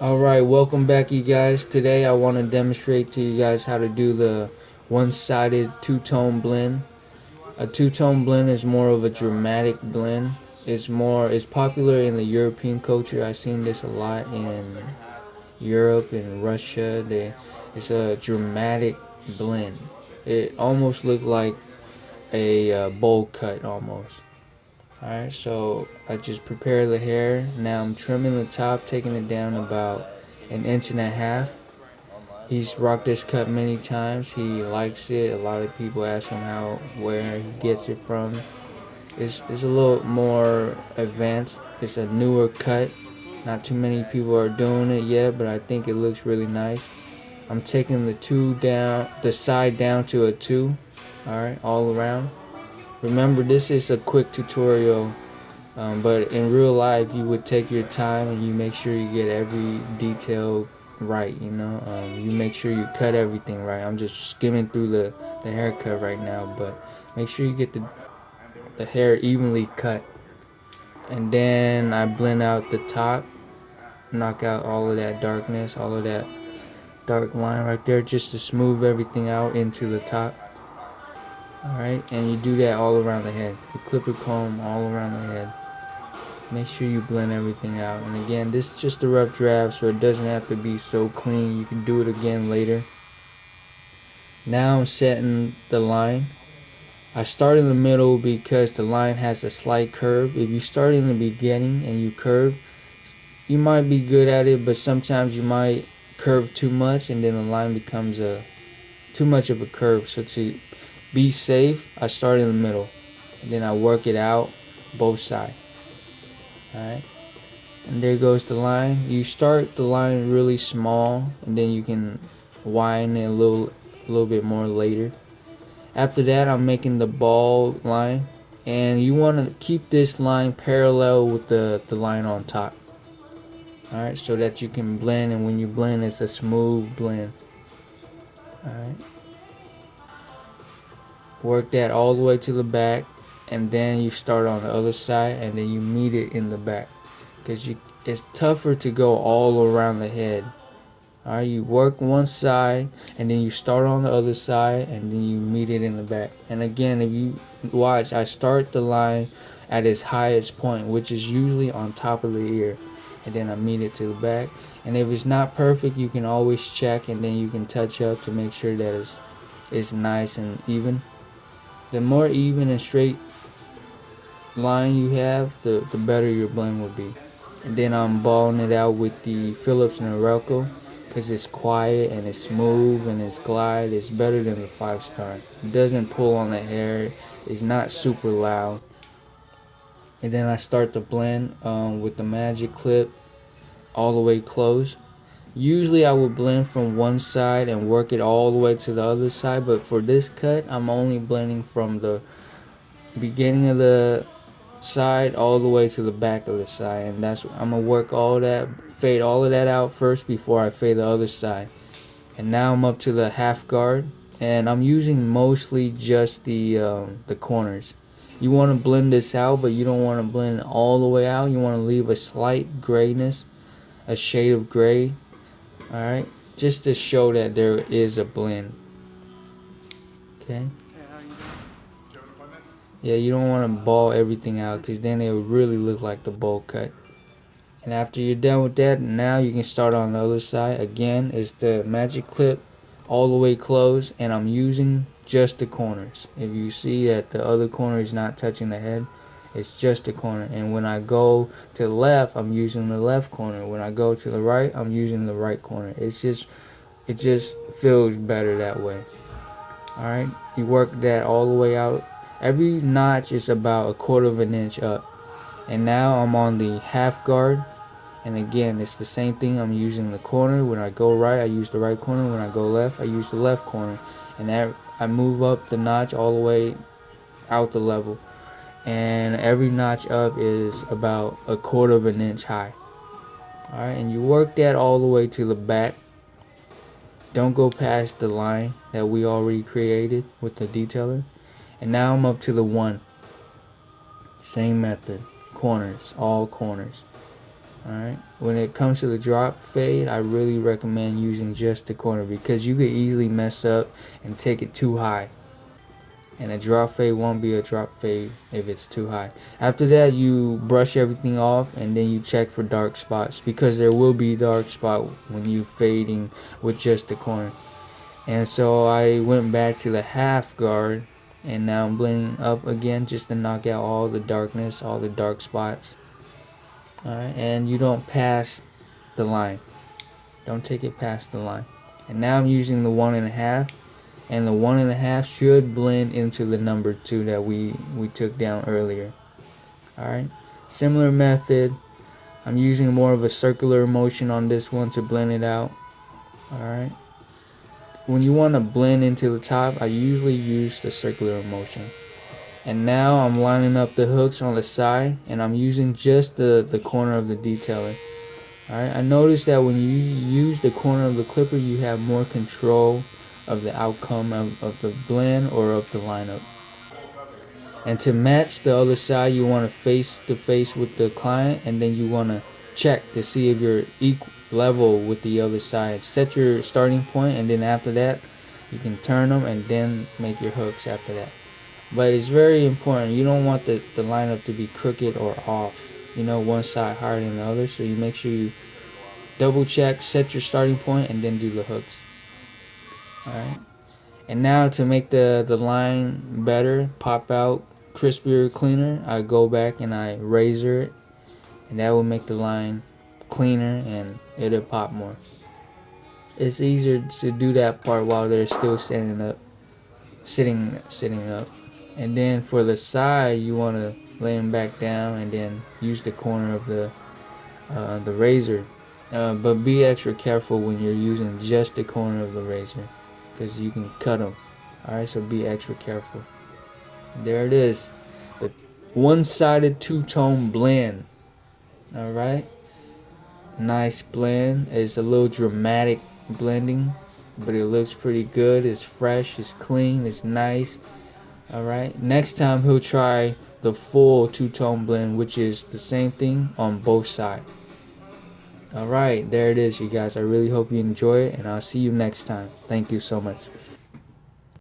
Alright, welcome back you guys. Today I want to demonstrate to you guys how to do the one-sided two-tone blend. A two-tone blend is more of a dramatic blend. It's popular in the European culture. I've seen this a lot in Europe and Russia. It's a dramatic blend. It almost looked like a bowl cut almost. Alright, so I just prepared the hair. Now I'm trimming the top, taking it down about 1.5 inches. He's rocked this cut many times. He likes it. A lot of people ask him where he gets it from. It's a little more advanced. It's a newer cut. Not too many people are doing it yet, but I think it looks really nice. I'm taking the side down to a 2. Alright, all around. Remember, this is a quick tutorial, but in real life you would take your time and you make sure you get every detail right, you make sure you cut everything right. I'm just skimming through the haircut right now, but make sure you get the hair evenly cut. And then I blend out the top, knock out all of that darkness, all of that dark line right there, just to smooth everything out into the top. Alright, and you do that all around the head. You clip a comb all around the head. Make sure you blend everything out. And again, this is just a rough draft, so it doesn't have to be so clean. You can do it again later. Now I'm setting the line. I start in the middle because the line has a slight curve. If you start in the beginning and you curve, you might be good at it, but sometimes you might curve too much and then the line becomes too much of a curve. So to be safe, I start in the middle and then I work it out both sides. Alright, and there goes the line. You start the line really small and then you can widen it a little bit more later. After that, I'm making the ball line, and you want to keep this line parallel with the line on top. Alright, so that you can blend, and when you blend, it's a smooth blend. Alright, work that all the way to the back, and then you start on the other side and then you meet it in the back, because it's tougher to go all around the head. Alright, you work one side and then you start on the other side and then you meet it in the back. And again, if you watch, I start the line at its highest point, which is usually on top of the ear, and then I meet it to the back. And if it's not perfect, you can always check and then you can touch up to make sure that it's nice and even. The more even and straight line you have, the better your blend will be. And then I'm balling it out with the Philips Norelco, because it's quiet and it's smooth and it's glide. It's better than the 5-star. It doesn't pull on the hair. It's not super loud. And then I start the blend with the magic clip all the way close. Usually I will blend from one side and work it all the way to the other side, but for this cut I'm only blending from the beginning of the side all the way to the back of the side, and I'm gonna work all that, fade all of that out first before I fade the other side. And now I'm up to the half guard, and I'm using mostly just the corners. You want to blend this out, but you don't want to blend it all the way out. You want to leave a slight grayness, a shade of gray, alright, just to show that there is a blend. Okay. Yeah, you don't want to ball everything out, because then it would really look like the bowl cut. And after you're done with that, now you can start on the other side. Again, it's the magic clip all the way closed, and I'm using just the corners. If you see that the other corner is not touching the head, it's just the corner. And when I go to the left, I'm using the left corner. When I go to the right, I'm using the right corner. It just feels better that way. Alright, you work that all the way out. Every notch is about 1/4 inch up. And now I'm on the half guard, and again it's the same thing. I'm using the corner. When I go right, I use the right corner. When I go left, I use the left corner. And I move up the notch all the way out the level, and every notch up is about 1/4 inch high. Alright, and you work that all the way to the back. Don't go past the line that we already created with the detailer. And now I'm up to the 1. Same method. Corners, all corners. Alright. When it comes to the drop fade, I really recommend using just the corner because you could easily mess up and take it too high. And a drop fade won't be a drop fade if it's too high. After that, you brush everything off and then you check for dark spots because there will be dark spot when you fading with just the corner. And so I went back to the half guard and now I'm blending up again just to knock out all the darkness, all the dark spots. Alright, and you don't pass the line. Don't take it past the line. And now I'm using the 1.5, and the 1.5 should blend into the number 2 that we took down earlier. Alright, similar method. I'm using more of a circular motion on this one to blend it out. Alright, when you want to blend into the top, I usually use the circular motion. And now I'm lining up the hooks on the side, and I'm using just the corner of the detailer. Alright, I noticed that when you use the corner of the clipper, you have more control of the outcome of the blend or of the lineup. And to match the other side, you want to face to face with the client, and then you want to check to see if you're equal level with the other side. Set your starting point, and then after that, you can turn them and then make your hooks after that. But it's very important. You don't want the lineup to be crooked or off. You know, one side higher than the other. So you make sure you double check, set your starting point, and then do the hooks. Alright. And now to make the line better, pop out, crispier, cleaner, I go back and I razor it. And that will make the line cleaner and it'll pop more. It's easier to do that part while they're still sitting up. And then for the side, you want to lay them back down and then use the corner of the razor. But be extra careful when you're using just the corner of the razor because you can cut them. Alright, so be extra careful. There it is. The one-sided two-tone blend. Alright. Nice blend. It's a little dramatic blending, but it looks pretty good. It's fresh, it's clean, it's nice. Alright, next time he'll try the full two-tone blend, which is the same thing on both sides. Alright, there it is, you guys. I really hope you enjoy it, and I'll see you next time. Thank you so much.